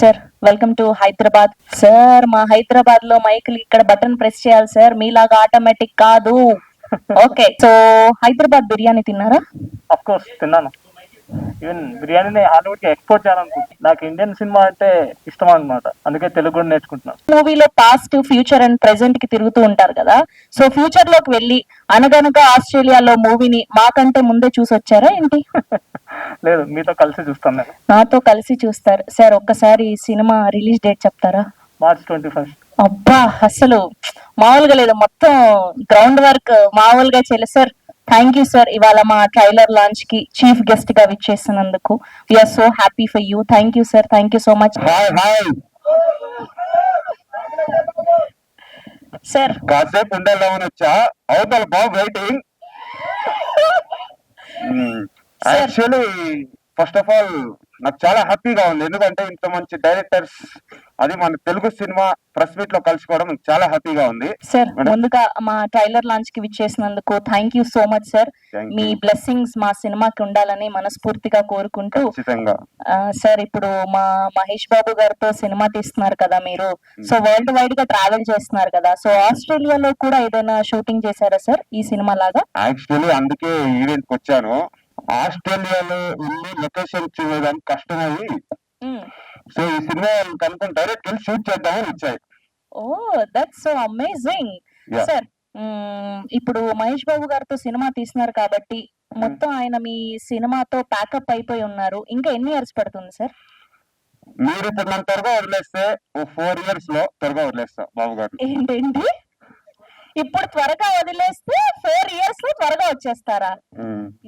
Sir welcome to Hyderabad. Sir మా హైదరాబాద్ లో మైకులు ఇక్కడ బటన్ ప్రెస్ చేయాలి సార్, మీలాగా ఆటోమేటిక్ కాదు. ఓకే, సో హైదరాబాద్ బిర్యానీ తిన్నారా? అఫ్ కోర్స్ తిన్నాను. ఈవెన్ బిర్యానీని హాలీవుడ్ కి ఎక్స్పోర్ట్ చేయాలనుకుంటున్నాను. నాకు ఇండియన్ సినిమా అంటే ఇష్టం అనమాట, అందుకే తెలుగు కూడా నేర్చుకుంటున్నాను. మూవీలో పాస్ట్, ఫ్యూచర్ అండ్ ప్రెసెంట్ కి తిరుగుతూ ఉంటారు కదా, సో ఫ్యూచర్ లోకి వెళ్ళి అనగనగా ఆస్ట్రేలియాలో మూవీని మాకంటే ముందే చూసి వచ్చారా ఏంటి? లేదు, మీతో కలిసి చూస్తాను నేను. నాతో కలిసి చూస్తారు సార్. ఒక్కసారి సినిమా రిలీజ్ డేట్ చెప్తారా? మార్చ్ 21. అబ్బా, అసలు మామూలుగా లేదు, మొత్తం గ్రౌండ్ వర్క్ మామూలుగా చేయలేదు సార్. థ్యాంక్ యూ సార్, ఇవాళ మా ట్రైలర్ లాంచ్ కి చీఫ్ గెస్ట్ గా విచ్చేసినందుకు we are so happy for you. Thank you sir, thank you so much. Sir కాసేపు ఉండాలని వచ్చా, అవతల బాబు waiting. Actually first of all నాకు చాలా హ్యాపీగా ఉంది, ఎందుకంటే ఇంత మంచి డైరెక్టర్స్, అది మన తెలుగు సినిమా ప్రెస్ మీట్ లో కలుసుకోవడం చాలా హ్యాపీగా ఉంది. సార్ ముందుగా మా ట్రైలర్ లాంచ్ కి విచ్చేసినందుకు thank you so much sir. మీ బ్లెస్సింగ్స్ మా సినిమాకి ఉండాలని మనస్ఫూర్తిగా కోరుకుంటూ, సార్ ఇప్పుడు మా మహేష్ బాబు గారితో సినిమా తీస్తున్నారు కదా మీరు, సో వరల్డ్ వైడ్ గా ట్రావెల్ చేస్తున్నారు కదా, సో ఆస్ట్రేలియాలో కూడా ఏదైనా షూటింగ్ చేశారా సార్ ఈ సినిమా లాగా? యాక్చువల్లీ అందుకే ఈవెంట్ కి వచ్చాను. ఆస్ట్రేలియాలో వెళ్ళి లొకేషన్ చూడడానికి కష్టమయ్యి, సో ఈ సినిమా కనుక్కొని డైరెక్ట్ వెళ్ళి షూట్ చేద్దామని వచ్చాయి. Oh that's so amazing sir. ఇప్పుడు మహేష్ బాబు గారితో సినిమా తీస్తున్నారు కాబట్టి మొత్తం ఆయన మీ సినిమాతో ప్యాకప్ అయిపోయి ఉన్నారు. ఇంకా ఎన్ని ఇయర్స్ పడుతుంది సార్? మీరు ఇప్పుడు నన్ను త్వరగా వదిలేస్తే 4 years లో త్వరగా వదిలేస్తా బాబు గారు. ఏంటండి ఇప్పుడు త్వరగా వదిలేస్తే 4 years లో త్వరగా వచ్చేస్తారా?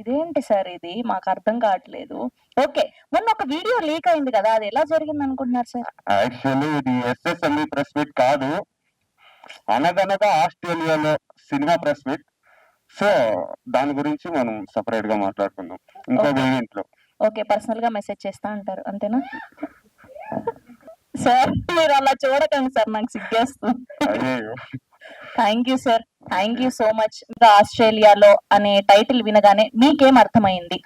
ఇదేంటి సార్, ఇది మాకు అర్థం కావట్లేదు. ఓకే, మొన్న ఒక వీడియో లీక్ అయింది కదా, అది ఎలా జరిగింది అనుకుంటున్నారు సార్? యాక్చువల్లీ ఇది ఎస్ఎస్ఎంఈ ప్రెస్ మీట్ కాదు, అనగనగా ఆస్ట్రేలియాలో సినిమా ప్రెస్ మీట్. సో దాని గురించి మనం సపరేట్ గా మాట్లాడుకుందాం ఇంకో ఈవెంట్ లో. ఓకే, పర్సనల్ గా మెసేజ్ చేస్తా అంటారు అంతేనా? సార్ మీరు అలా చూడకండి సార్, నాకు సిగ్గేస్తుంది. Thank you sir, thank you so much. ఆస్ట్రేలియాలో అనే టైటిల్ వినగానే మీకేం అర్థమైంది?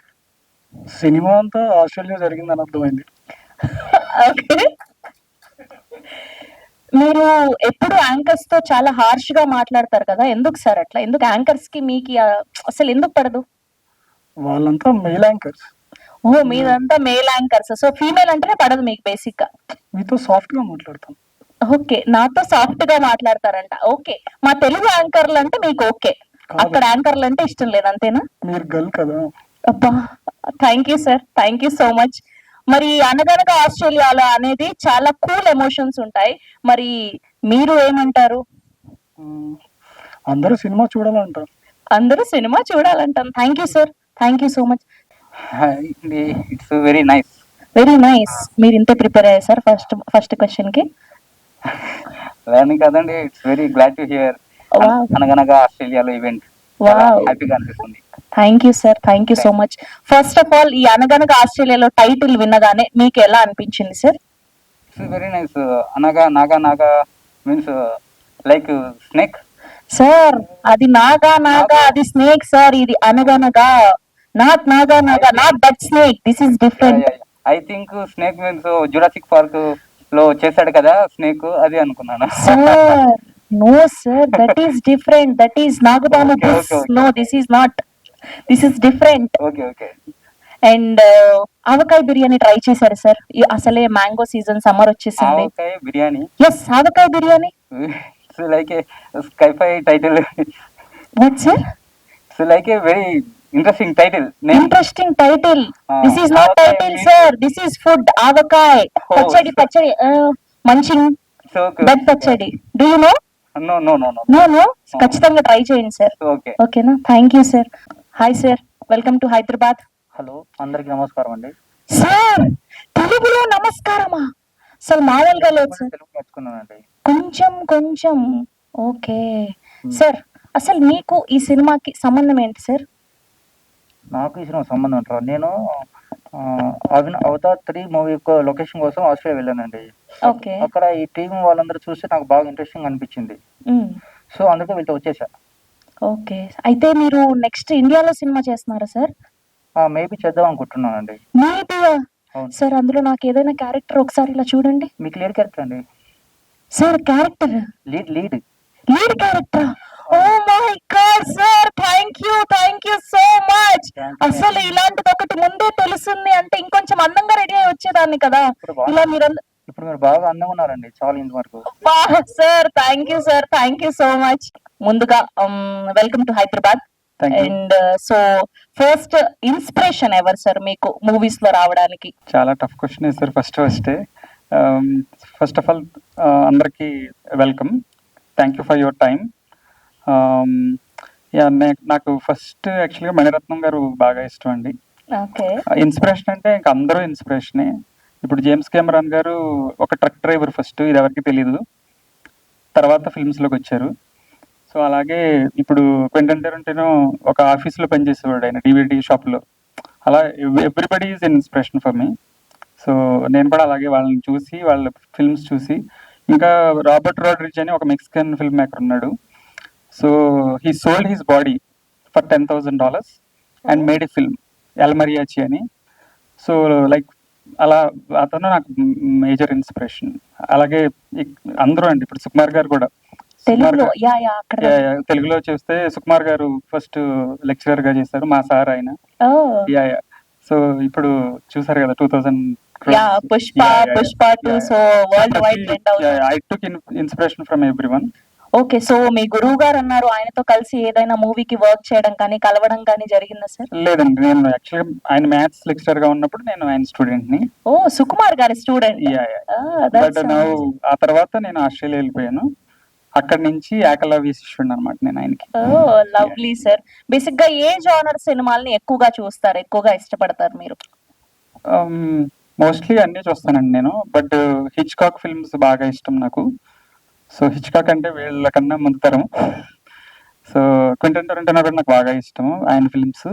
సినిమా అంతా ఆస్ట్రేలియా జరిగిందని అర్థమైంది. ఓకే, మీరు ఎప్పుడు యాంకర్స్ తో చాలా హార్ష్ గా మాట్లాడతారు కదా, ఎందుకు సార్ అట్లా? ఎందుకు యాంకర్స్ కి మీకు అసలు ఎందుకు పడదు? వాళ్ళంతా మెయిల్ యాంకర్స్. ఓ మీదంతా మేల్ యాంకర్స్, సో ఫీమేల్ అంటేనే పడదు మీకు బేసిక్ గా. మీతో సాఫ్ట్ గా మాట్లాడతాను. ఓకే, నాతో సాఫ్ట్ గా మాట్లాడతారంట. ఓకే, మా తెలుగు యాంకర్లు అంటే మీకు ఓకే, అక్కడ యాంకర్లు అంటే ఇష్టం లేదు అంతేనా? మీరు గర్ల్ కదా. అబ్బా, thank you sir, thank you so much. మరి అనగనగా ఆస్ట్రేలియాలో అనేది చాలా కూల్ ఎమోషన్స్ ఉంటాయి, మరి మీరు ఏమంటారు? అందరూ సినిమా చూడాలంటారు. అందరూ సినిమా చూడాలంటాం. Thank you sir, thank you so much. It's very nice. Very nice. మీరు ఇంతే ప్రిపేర్ అయ్యారు సార్ ఫస్ట్ క్వశ్చన్ కి? లెర్నింగ్ కదండి, it's very glad to hear. Anaganaga ఆస్ట్రేలియాలో ఈవెంట్ హ్యాపీగా అనిపిస్తుంది. Thank you sir, thank you so much. First of all ఈ అనగనగా ఆస్ట్రేలియాలో టైటిల్ విన్నగానే మీకు ఎలా అనిపించింది సార్? It's very nice. అనగా నాగా నాగా మీన్స్ లైక్ స్నేక్ సార్. అది నాగా నాగా, అది స్నేక్ సార్. ఇది అనగనగా, నాట్ నాగా నాగా, not that snake. This is different. I think snake means Jurassic Park లో చేశాడు కదా స్నేక్, అది అనుకున్నాను. Sir no sir, that is different. That is నాగబాము. No, this is not. This is different. Okay okay. And avakaya biryani try చేశారు sir? అసలే mango season, summer వచ్చేసింది. Avakaya biryani? Yes, Avakaya Biryani. It's like a sci-fi title. What sir? It's like a very interesting title. Interesting title. This is not title sir, this is food. Avakay pachadi, pachadi, munching bed pachadi. Do you know? No. ఖచ్చితంగా try చేయండి sir. ఓకేనా? Thank you sir. Hi sir, welcome to Hyderabad. Hello, అందరికి నమస్కారం అండి. Sir తెలుగులో నమస్కారమా? అసలు మామూలుగా లేదు సార్, తెలుగు నేర్చుకున్నానండి కొంచెం. ఓకే సార్, అసలు మీకు ఈ సినిమాకి సంబంధం ఏంటి సార్? నాకు ఈ సినిమా సంబంధం అంటారా? నేను అవతార్ 3 మూవీ లొకేషన్ కోసం ఆస్ట్రేలియా వెళ్ళానండి. అక్కడ ఈ టీం వాళ్ళందరూ చూస్తే నాకు బాగా ఇంట్రెస్టింగ్ అనిపించింది, సో అందుకే వీళ్ళతో వచ్చేసా. ఓకే, అయితే మీరు నెక్స్ట్ ఇండియాలో సినిమా చేస్తున్నారా సార్? మేబీ చేద్దాం అనుకుంటున్నానండి. అవును. సార్ అందులో నాకు ఏదైనా క్యారెక్టర్ ఒకసారి ఇలా చూడండి. మీకు లీడ్ క్యారెక్టర్ అండి. Sir character lead lead character. Oh my god sir, thank you so much. అసలు ఇలాంటిది ఒకటి ముందే తెలుస్తుంది అంటే ఇంకొంచెం అందంగా రెడీ అయి వచ్చేదాన్ని కదా. ఇలా మీరు ఇప్పుడు మీరు బాగా అందంగా ఉన్నారండి చాలా ఇంత వరకు. Sir thank you so much. ముందుగా welcome to Hyderabad. And so first inspiration ఎవరు సార్ మీకు మూవీస్ లో రావడానికి? చాలా tough question sir. First of all అందరికీ welcome, thank you for your time. నాకు ఫస్ట్ యాక్చువల్గా మణిరత్నం గారు బాగా ఇష్టం అండి. ఇన్స్పిరేషన్ అంటే ఇంకా అందరూ ఇన్స్పిరేషనే. ఇప్పుడు జేమ్స్ కెమెరాన్ గారు ఒక ట్రక్ డ్రైవర్ ఫస్ట్, ఇది ఎవరికి తెలీదు, తర్వాత ఫిల్మ్స్లోకి వచ్చారు. సో అలాగే ఇప్పుడు క్వింటన్ టారంటినో ఒక ఆఫీస్లో పనిచేసేవాడు, ఆయన డివిడి షాప్లో. అలా everybody is inspiration for me. So నేను కూడా అలాగే వాళ్ళని చూసి, వాళ్ళ ఫిల్మ్స్ చూసి, ఇంకా రాబర్ట్ రాడ్రిగ్స్ అని ఒక మెక్సికన్ ఫిల్మ్ మేకర్ ఉన్నాడు. So he sold his body for $10,000 and made a film L mariachi అని. సో లైక్ అలా అతను నాకు మేజర్ ఇన్స్పిరేషన్. అలాగే అందరూ అండి, ఇప్పుడు సుకుమార్ గారు కూడా తెలుగులో చేస్తే సుకుమార్ గారు ఫస్ట్ లెక్చరర్ గా చేశారు, మా సార్ ఆయన. సో ఇప్పుడు చూసారు కదా 2000 I took inspiration from everyone. Okay, so మీ గురువు గారు అన్నారు, ఆయనతో కలిసి ఏదైనా మూవీకి వర్క్ చేయడం కానీ కలవడం కానీ జరిగిందా సార్? లేదండి, నేను యాక్చువల్గా ఆయన మ్యాథ్స్ లెక్చరర్ గా ఉన్నప్పుడు నేను ఆయన స్టూడెంట్ ని. ఓ, సుకుమార్ గారి స్టూడెంట్. బట్ ఆ తర్వాత నేను ఆస్ట్రేలియా వెళ్ళిపోయాను. అక్కడి నుంచి ఏకలవ్య శిష్యుడు అనమాట నేను ఆయనకి. Oh lovely sir. బేసిక్ గా ఏ జానర్ సినిమాల్ని ఎక్కువగా చూస్తారు, ఎక్కువగా ఇష్టపడతారు మీరు? మోస్ట్లీ అన్ని చూస్తానండి నేను, బట్ హిచ్కాక్ ఫిల్మ్స్ బాగా ఇష్టం నాకు. సో హిచ్కాక్ అంటే వీళ్ళకన్నా ముందు తరం. సో క్వింటన్ టారంటినో కూడా నాకు బాగా ఇష్టం, ఆయన ఫిల్మ్స్.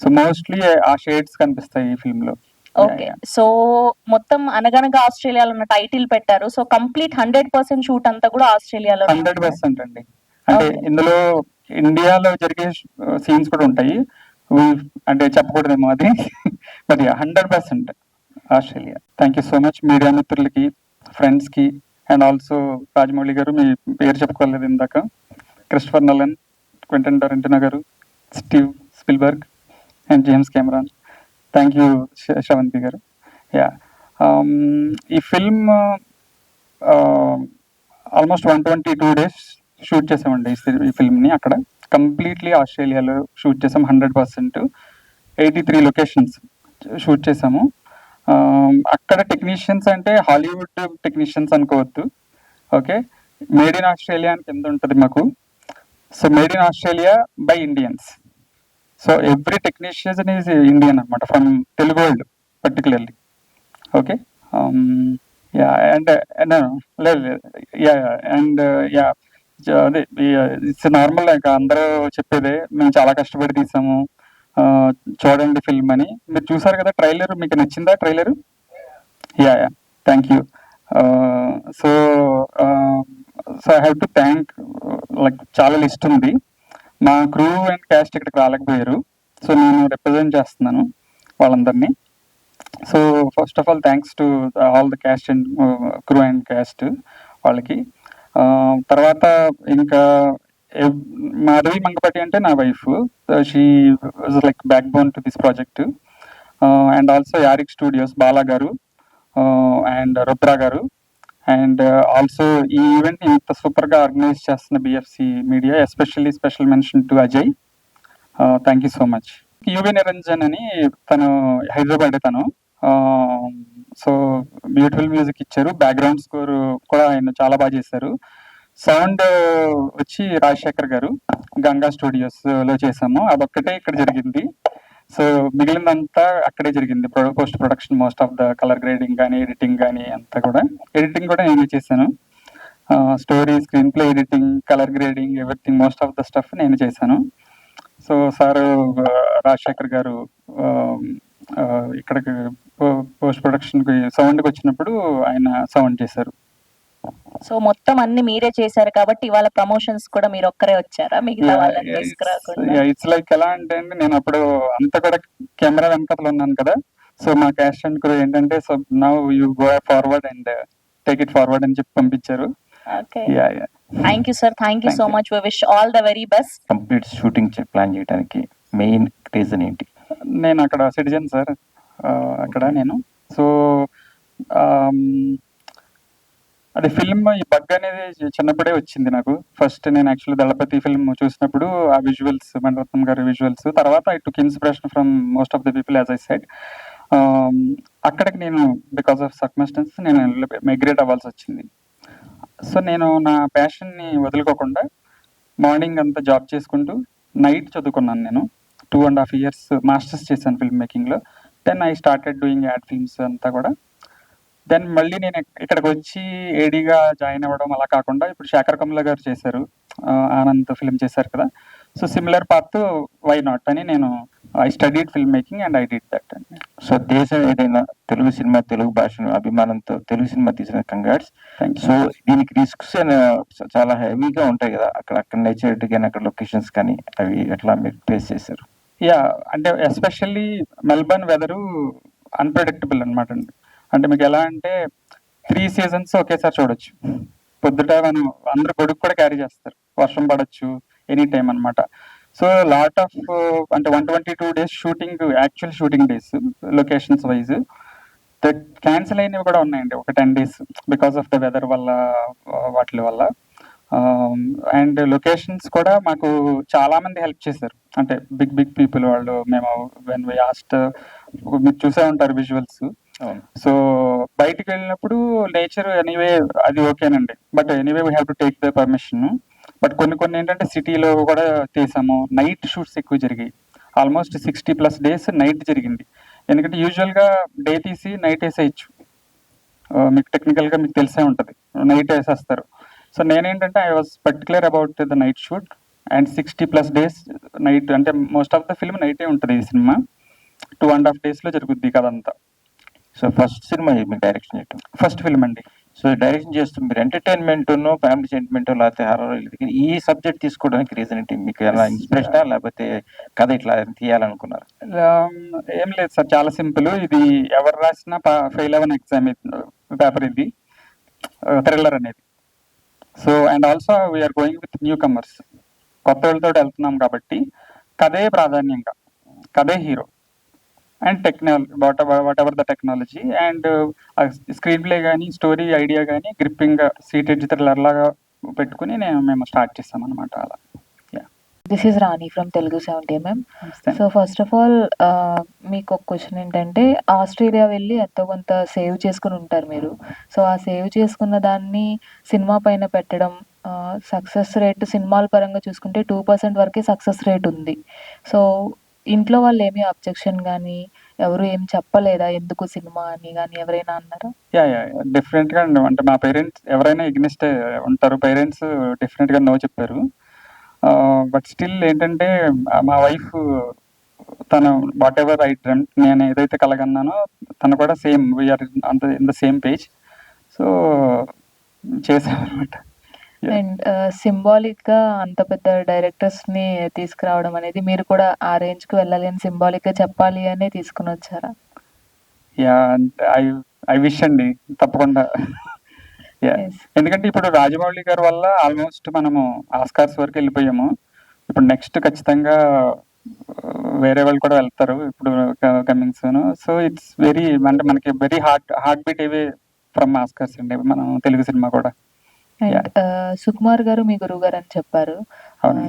సో మోస్ట్లీ ఆ షేడ్స్ కనిపిస్తాయి ఈ ఫిల్మ్ లో. ఓకే, సో మొత్తం అనగనగా ఆస్ట్రేలియాలో ఉన్న టైటిల్ పెట్టారు. సో కంప్లీట్ 100% షూట్ అంతా కూడా ఆస్ట్రేలియాలో? 100% అండి. అంటే ఇందులో ఇండియాలో జరిగే సీన్స్ కూడా ఉంటాయి, అంటే చెప్పకూడదేమో అది. But 100% Australia. Thank you so much media మిత్రులకి, ఫ్రెండ్స్ కి, అండ్ ఆల్సో రాజమౌళి గారు, మీ పేరు చెప్పుకోలేదు ఇందాక, క్రిస్టఫర్ నోలన్, క్వింటన్ టారంటినో గారు, Steve Spielberg and James Cameron. Thank you Sravanthi గారు. ఈ ఫిల్మ్ ఆల్మోస్ట్ 122 days షూట్ చేసామండి ఈ ఫిల్మ్ని. అక్కడ కంప్లీట్లీ ఆస్ట్రేలియాలో షూట్ చేసాం 100%. 83 లొకేషన్స్ షూట్ చేసాము. అక్కడ టెక్నీషియన్స్ అంటే హాలీవుడ్ టెక్నీషియన్స్ అనుకోవద్దు. ఓకే, మేడ్ ఇన్ ఆస్ట్రేలియా అని కింద ఉంటుంది మాకు. So made in Australia by Indians. So every technician is Indian అనమాట, from Telugu world particularly. Okay, and లేదు అండ్ అదే ఇట్స్ నార్మల్, ఇంకా అందరూ చెప్పేదే, మేము చాలా కష్టపడి తీసాము, చూడండి ఫిల్మ్ అని. మీరు చూసారు కదా ట్రైలర్, మీకు నచ్చిందా trailer? Thank you. So I have to thank, like చాలా లిస్ట్ ఉంది. మా క్రూ అండ్ క్యాస్ట్ ఇక్కడికి రాలేకపోయారు, సో నేను రిప్రజెంట్ చేస్తున్నాను వాళ్ళందరినీ. So first of all thanks to all the cast and crew and cast వాళ్ళకి. తర్వాత ఇంకా మాధవి మంగపటి అంటే నా wife, she was like backbone to this project. And also Yarik studios Bala garu and Rudra garu, and also ఈ ఈవెంట్ ఇంత సూపర్ గా ఆర్గనైజ్ చేస్తున్న BFC media, especially special mention to Ajay. Thank you so much. UV Niranjan అని తను హైదరాబాద్, తను సో బ్యూటిఫుల్ మ్యూజిక్ ఇచ్చారు, background score కూడా ఆయన చాలా బాగా చేశారు. సౌండ్ వచ్చి రాజశేఖర్ గారు గంగా స్టూడియోస్ లో చేసాము, అదొక్కటే ఇక్కడ జరిగింది. సో మిగిలిందంతా అక్కడే జరిగింది, post production, most of the colour grading కానీ ఎడిటింగ్ కానీ అంతా కూడా. ఎడిటింగ్ కూడా నేనే చేశాను, story, screen play editing, colour grading, everything, most of the stuff నేను చేశాను. సో సార్ రాజశేఖర్ గారు ఇక్కడికి పోస్ట్ ప్రొడక్షన్కి సౌండ్కి వచ్చినప్పుడు ఆయన సౌండ్ చేశారు. సో మొత్తం అన్ని మీరే చేశారు కాబట్టి ఇవాళ ప్రమోషన్స్ కూడా మీరు ఒక్కరే వచ్చారా, మిగతా వాళ్ళని తీసుకురాకుండా? ఇట్స్ లైక్ ఎలా అంటే అండి, నేను అప్పుడు అంతా కూడా కెమెరా వెనకతలు ఉన్నాను కదా, సో మా క్యాస్ట్ అండ్ క్రూ ఏంటంటే so now you go forward and take it forward అని చెప్పి పంపించారు. Okay, yeah yeah thank you sir, thank you Thank so you. Much, we wish all the very best. Complete shooting plan చేయడానికి main reason ఏంటి? నేను అక్కడ citizen sir, అక్కడ నేను. So అదే ఫిల్మ్ ఈ బగ్ అనేది చిన్నప్పుడే వచ్చింది నాకు. ఫస్ట్ నేను యాక్చువల్లీ దళపతి ఫిల్మ్ చూసినప్పుడు ఆ విజువల్స్, మణిరత్నం గారి విజువల్స్, తర్వాత I took inspiration from most of the people as I said. అక్కడికి నేను బికాస్ ఆఫ్ సర్కమ్స్టెన్స్ నేను మైగ్రేట్ అవ్వాల్సి వచ్చింది. సో నేను నా ప్యాషన్ని వదులుకోకుండా మార్నింగ్ అంతా జాబ్ చేసుకుంటూ నైట్ చదువుకున్నాను. నేను 2.5 years మాస్టర్స్ చేశాను ఫిల్మ్ మేకింగ్లో. Then I started doing ad films అంతా కూడా. దెన్ మళ్ళీ నేను ఇక్కడికి వచ్చి ఏడీగా జాయిన్ అవ్వడం అలా కాకుండా ఇప్పుడు శేఖర్ కమల గారు చేశారు, ఆనంద్ ఫిల్మ్ చేశారు కదా. So similar path, why not అని నేను I studied film making and I did that అండి. సో దేశం ఏదైనా తెలుగు సినిమా, తెలుగు భాషను అభిమానంతో తెలుగు సినిమా తీసిన కంగ్రాట్స్. సో దీనికి రిస్క్స్ చాలా హెవీగా ఉంటాయి కదా, అక్కడ నేచర్ కానీ అక్కడ లొకేషన్స్ కానీ, అవి ఎట్లా మీరు ఫేస్ చేశారు? యా, అంటే ఎస్పెషల్లీ మెల్బర్న్ వెదరు అన్ప్రెడిక్టబుల్ అనమాట అండి. అంటే మీకు ఎలా అంటే 3 seasons ఒకేసారి చూడొచ్చు. పొద్దుట మనం అందరు గొడుగు కూడా క్యారీ చేస్తారు, వర్షం పడొచ్చు ఎనీ టైం అనమాట. సో లాట్ ఆఫ్ అంటే 122 days shooting, actual shooting days locations wise cancel అయినవి కూడా ఉన్నాయండి, ఒక 10 days because of the weather వల్ల, వాటి వల్ల. అండ్ లొకేషన్స్ కూడా మాకు చాలా మంది హెల్ప్ చేశారు, అంటే బిగ్ బిగ్ పీపుల్ వాళ్ళు. మేము వెన్ వి ఆస్ట్, మీరు చూసే ఉంటారు విజువల్స్. సో బయటికి వెళ్ళినప్పుడు నేచర్ ఎనీవే అది ఓకేనండి, but anyway we have to take the permission. But కొన్ని ఏంటంటే సిటీలో కూడా తీసాము, నైట్ షూట్స్ ఎక్కువ జరిగాయి. ఆల్మోస్ట్ 60+ days నైట్ జరిగింది. ఎందుకంటే యూజువల్గా డే తీసి నైట్ వేసేయచ్చు, మీకు టెక్నికల్గా మీకు తెలిసే ఉంటుంది, నైట్ వేసేస్తారు. సో నేనేంటంటే I was particular about the night shoot and 60+ days night. అంటే మోస్ట్ ఆఫ్ ద ఫిల్మ్ నైటే ఉంటుంది ఈ సినిమా. 2.5 daysలో జరుగుద్ది కదంతా. సో ఫస్ట్ సినిమా మీరు డైరెక్షన్ చేయటం, ఫస్ట్ ఫిల్మ్ అండి. సో డైరెక్షన్ చేస్తూ మీరు ఎంటర్టైన్మెంట్, ఫ్యామిలీ సెంటిమెంట్, లేకపోతే హారర్, ఈ సబ్జెక్ట్ తీసుకోవడానికి రీజన్ ఏంటి? మీకు ఎలా ఇన్స్పిరేషనా, లేకపోతే కథ ఇట్లా తీయాలనుకున్నారు? ఏం లేదు సార్, చాలా సింపుల్. ఇది ఎవరు రాసినా ఫెయిల్ అవ్వని ఎగ్జామ్ పేపర్ ఇది, థ్రిల్లర్ అనేది. So and also we are going with newcomers, కొత్త వాళ్ళతో వెళ్తున్నాం కాబట్టి కథే ప్రాధాన్యంగా, కథే hero. And whatever the technology and screenplay కానీ, స్టోరీ ఐడియా కానీ గ్రిప్పింగ్ సీటెడ్ థ్రిల్లర్ లాగా పెట్టుకుని మేము స్టార్ట్ చేస్తాం అనమాట. అలా. This is Rani from Telugu 70mm. So first of all మీకు ఒక క్వశ్చన్ ఏంటంటే, ఆస్ట్రేలియా వెళ్ళి ఎంతో కొంత సేవ్ చేసుకుని ఉంటారు మీరు. సో ఆ సేవ్ చేసుకున్న దాన్ని సినిమా పైన పెట్టడం, సక్సెస్ రేట్ సినిమాల పరంగా చూసుకుంటే 2% వరకే సక్సెస్ రేట్ ఉంది. సో ఇంట్లో వాళ్ళు ఏమీ అబ్జెక్షన్ కానీ ఎవరు ఏం చెప్పలేదా, ఎందుకు సినిమా అని కానీ ఎవరైనా అన్నారా? యా డెఫినెట్గా అండి. అంటే మా పేరెంట్స్ ఎవరైనా ఎగ్నిస్ట్ ఉంటారు, పేరెంట్స్ డెఫినెట్గా నో చెప్పారు. బట్ స్టిల్ ఏంటంటే మా వైఫ్, తను వాట్ ఎవర్ ఐ డ్రీమ్, నేను ఏదైతే కలగన్నానో తను కూడా సేమ్, వీఆర్ అంత in the same page. So చేసామన్నమాట. అండ్ సింబాలిక్ గా అంత పెద్ద డైరెక్టర్స్ ని తీసుకురావడం అనేది, మీరు కూడా ఆ రేంజ్ కి వెళ్ళాలి అని సింబాలిక్ గా చెప్పాలి అని తీసుకుని వచ్చారా? యా, ఐ విష్ అండి, తప్పకుండా. ఎందుకంటే ఇప్పుడు రాజమౌళి గారి వల్ల ఆల్మోస్ట్ మనము ఆస్కార్స్ వరకు వెళ్ళిపోయాము. ఇప్పుడు నెక్స్ట్ ఖచ్చితంగా వేరే వాళ్ళు కూడా వెళ్తారు ఇప్పుడు coming soon. So it's very, అంటే మనకి very heart beat away from Oscars అండి మనం తెలుగు సినిమా కూడా. అండ్ సుకుమార్ గారు మీ గురువు గారు అని చెప్పారు.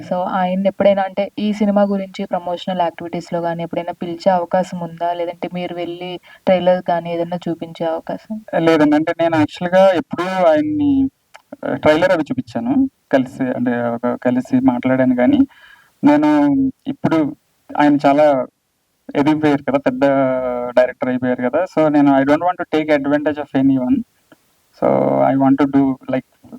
సో ఆయన ఎప్పుడైనా, అంటే ఈ సినిమా గురించి ప్రమోషనల్ యాక్టివిటీస్ లో కానీ ఎప్పుడైనా పిలిచే అవకాశం ఉందా, లేదంటే మీరు వెళ్ళి ట్రైలర్ కానీ ఏదైనా చూపించే అవకాశం? లేదండి, అంటే నేను యాక్చువల్గా ఎప్పుడు ఆయన్ని ట్రైలర్ అవి చూపించాను, కలిసి మాట్లాడాను. కానీ నేను ఇప్పుడు ఆయన చాలా ఎదిగిపోయారు కదా, పెద్ద డైరెక్టర్ అయిపోయారు కదా. సో నేను I don't want to take advantage of any one. So I want to do like